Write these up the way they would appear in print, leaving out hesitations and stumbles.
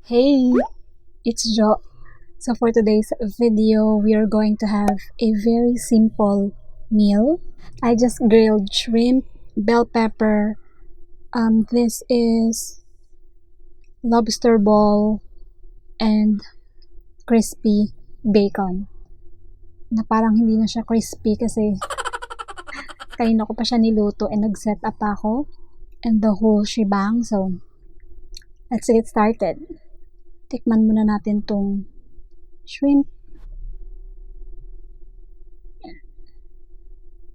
Hey, it's Jo. So for today's video, we are going to have a very simple meal. I just grilled shrimp, bell pepper. This is lobster ball and crispy bacon. Na parang hindi na siya crispy kasi kanina ko pa siya niluto and nag-set up ako and the whole shebang. So let's get started. Tikman muna natin tong shrimp.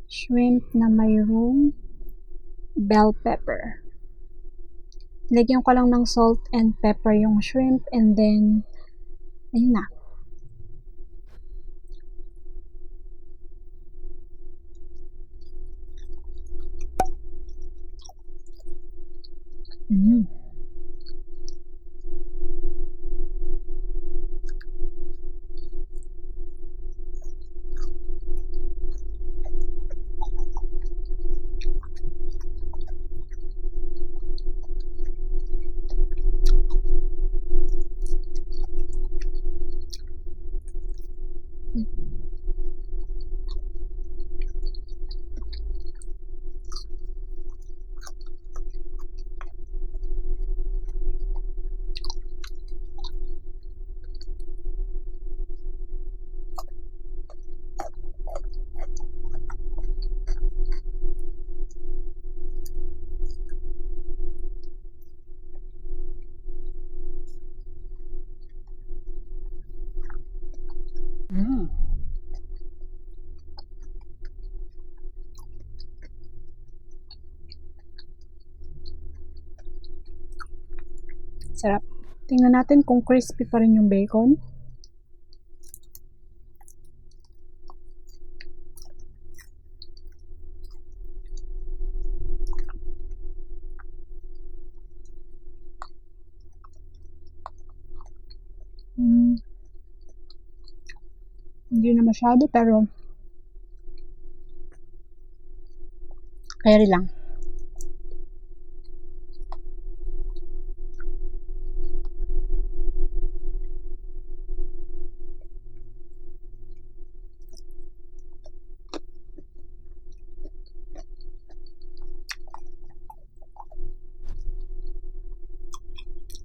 Shrimp na mayroong bell pepper. Lagyan ko lang ng salt and pepper yung shrimp and then ayun na. Sarap. Tingnan natin kung crispy pa rin yung bacon. Hindi na masyado pero carry lang.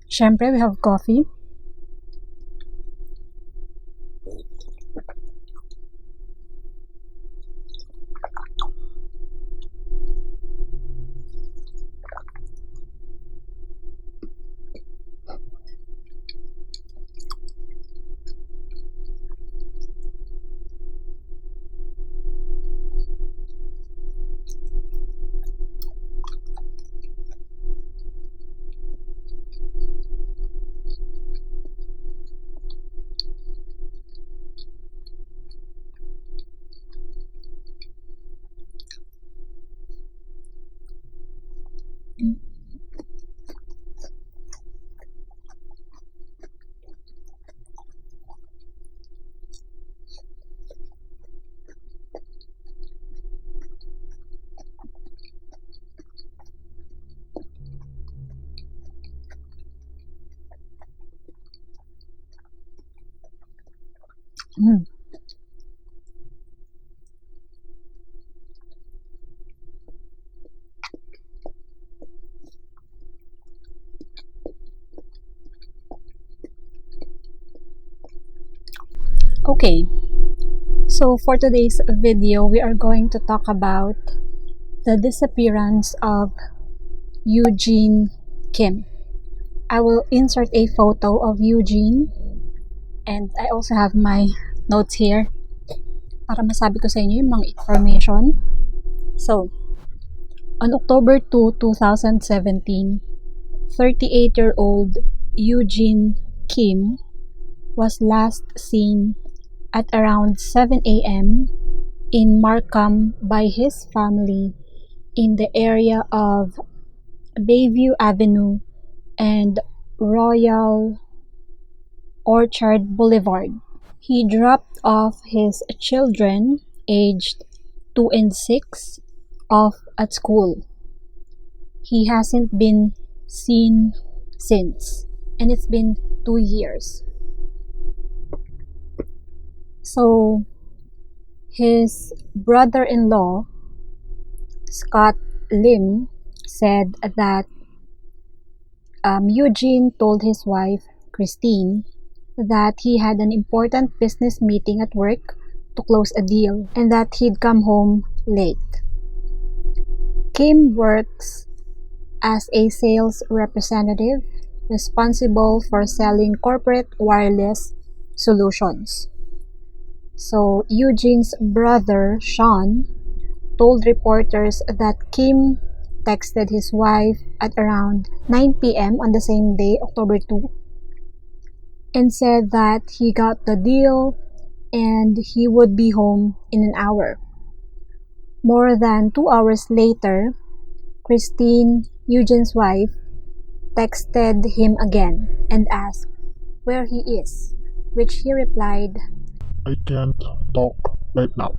Siyempre, we have coffee. Okay, so for today's video, we are going to talk about the disappearance of Eugene Kim. I will insert a photo of Eugene and I also have my notes here para masabi ko sa inyo yung mga information. So, on October 2, 2017, 38-year-old Eugene Kim was last seen at around 7 a.m. in Markham by his family in the area of Bayview Avenue and Royal Orchard Boulevard. He dropped off his children aged 2 and 6 off at school. He hasn't been seen since, and it's been 2 years. So, his brother-in-law, Scott Lim, said that Eugene told his wife, Christine, that he had an important business meeting at work to close a deal and that he'd come home late. Kim works as a sales representative responsible for selling corporate wireless solutions. So Eugene's brother, Sean, told reporters that Kim texted his wife at around 9 p.m. on the same day, October 2, and said that he got the deal and he would be home in an hour. More than 2 hours later, Christine, Eugene's wife, texted him again and asked where he is, which he replied, "I can't talk right now."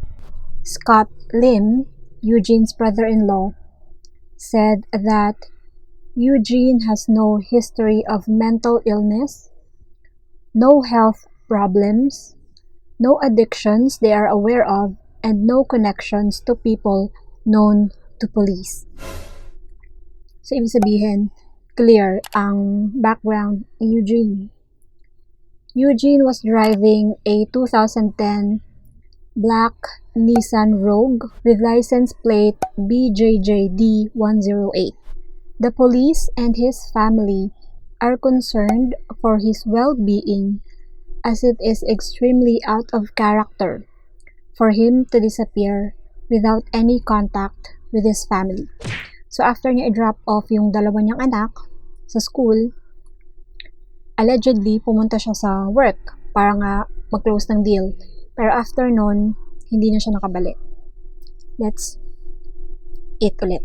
Scott Lim, Eugene's brother-in-law, said that Eugene has no history of mental illness, no health problems, no addictions they are aware of, and no connections to people known to police. So, ibig sabihin, clear ang background ni Eugene. Eugene was driving a 2010 black Nissan Rogue with license plate BJJD108. The police and his family are concerned for his well-being as it is extremely out of character for him to disappear without any contact with his family. So after niya i-drop off yung dalawa niyang anak sa school, allegedly pumunta siya sa work para nga mag-close ng deal. Pero after nun, hindi na siya nakabalik. Let's eat ulit.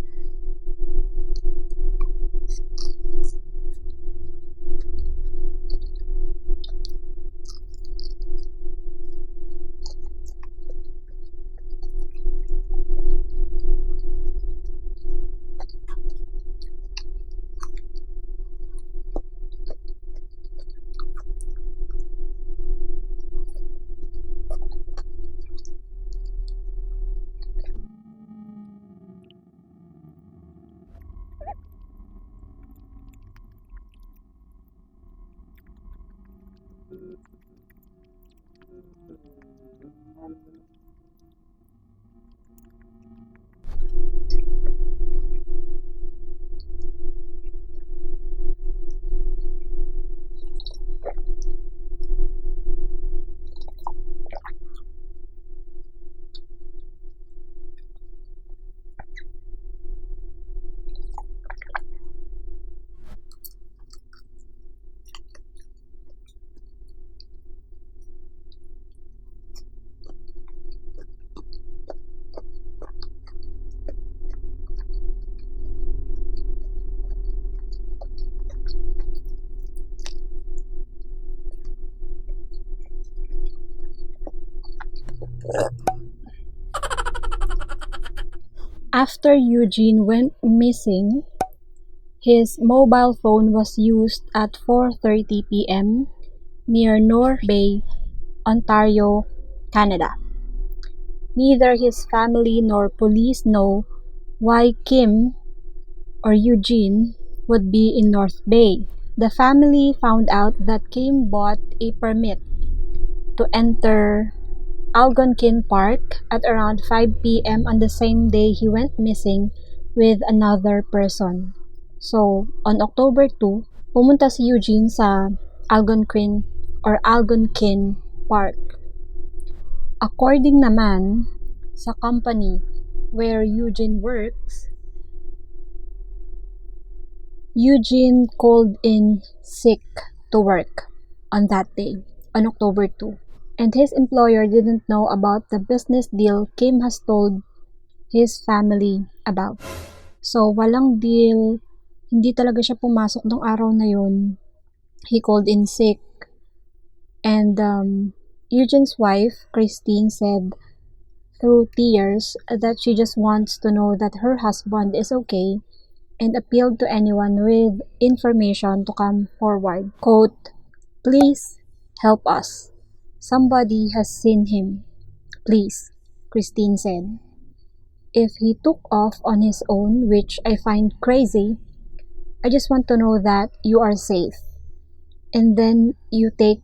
After Eugene went missing, his mobile phone was used at 4:30 p.m. near North Bay, Ontario, Canada. Neither his family nor police know why Kim or Eugene would be in North Bay. The family found out that Kim bought a permit to enter Algonquin Park at around 5 p.m. on the same day he went missing with another person. So, on October 2, pumunta si Eugene sa Algonquin Park. According naman sa company where Eugene works, Eugene called in sick to work on that day, on October 2. And his employer didn't know about the business deal Kim has told his family about. So, walang deal, hindi talaga siya pumasok nung araw na yun. He called in sick. And Eugene's wife, Christine, said through tears that she just wants to know that her husband is okay and appealed to anyone with information to come forward. Quote, Please help us. Somebody has seen him. Please, Christine said. If he took off on his own, which I find crazy, I just want to know that you are safe. And then you take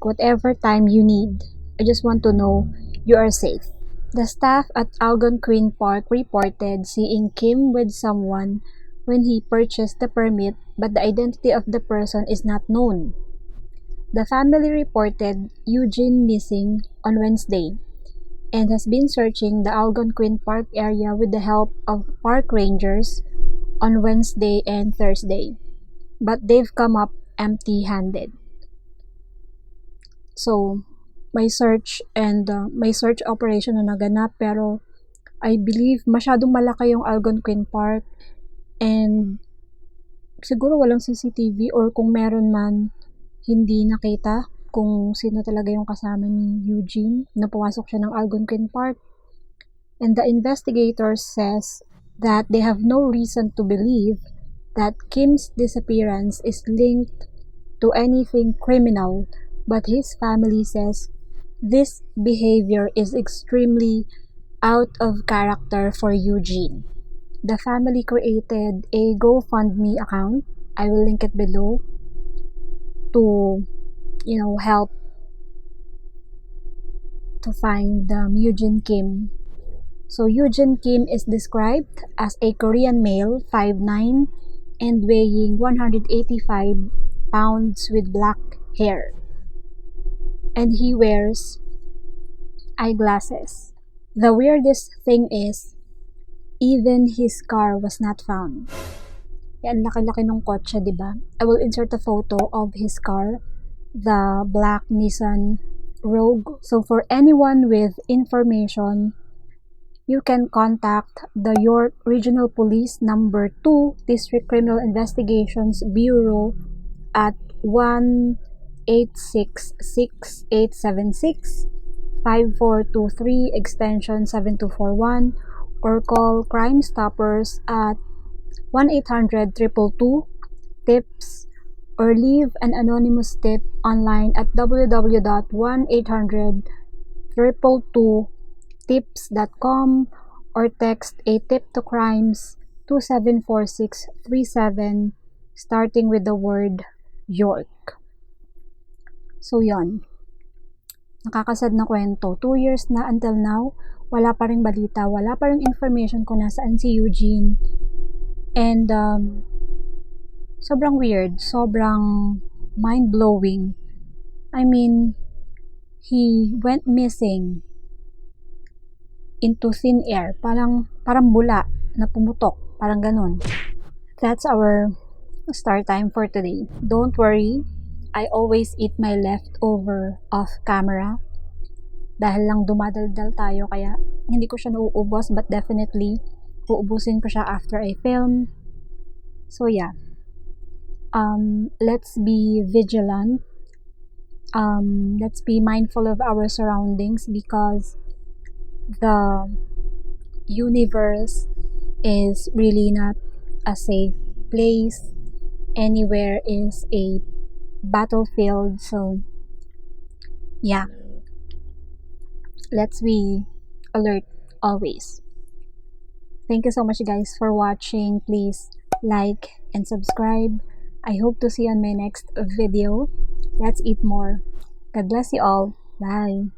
whatever time you need. I just want to know you are safe. The staff at Algonquin Park reported seeing Kim with someone when he purchased the permit, but the identity of the person is not known. The family reported Eugene missing on Wednesday and has been searching the Algonquin Park area with the help of park rangers on Wednesday and Thursday, but they've come up empty-handed. So, may search operation na naganap, pero I believe masyadong malaki yung Algonquin Park and siguro walang CCTV, or kung meron man, hindi nakita kung sino talaga yung kasama ni Eugene na pumasok siya ng Algonquin Park. And the investigators says that they have no reason to believe that Kim's disappearance is linked to anything criminal, but his family says this behavior is extremely out of character for Eugene. The family created a GoFundMe account. I will link it below to, help to find Eugene Kim. So Eugene Kim is described as a Korean male, 5'9", and weighing 185 pounds with black hair. And he wears eyeglasses. The weirdest thing is, even his car was not found. Yan, laki-laki ng kotse, diba? I will insert a photo of his car, the black Nissan Rogue. So for anyone with information, you can contact the York Regional Police Number 2 District Criminal Investigations Bureau at 1-866-876-5423 extension 7241, or call Crime Stoppers at 1-800-222-TIPS, or leave an anonymous tip online at www.1-800-222-TIPS.com, or text a tip to crimes 274637 starting with the word York. So yon, nakakasad na kwento. 2 years na until now, wala pa ring balita, wala pa ring information kung nasaan si Eugene. And sobrang weird, sobrang mind-blowing. I mean, he went missing into thin air, parang bula na pumutok, parang ganun. That's our start time for today. Don't worry, I always eat my leftover off camera dahil lang dumadaldal tayo, kaya hindi ko siya nauubos, but definitely uubusin ko siya after I film. So yeah, let's be vigilant, let's be mindful of our surroundings, because the universe is really not a safe place. Anywhere is a battlefield. So yeah, let's be alert always. Thank you so much, guys, for watching. Please like and subscribe. I hope to see you on my next video. Let's eat more. God bless you all. Bye.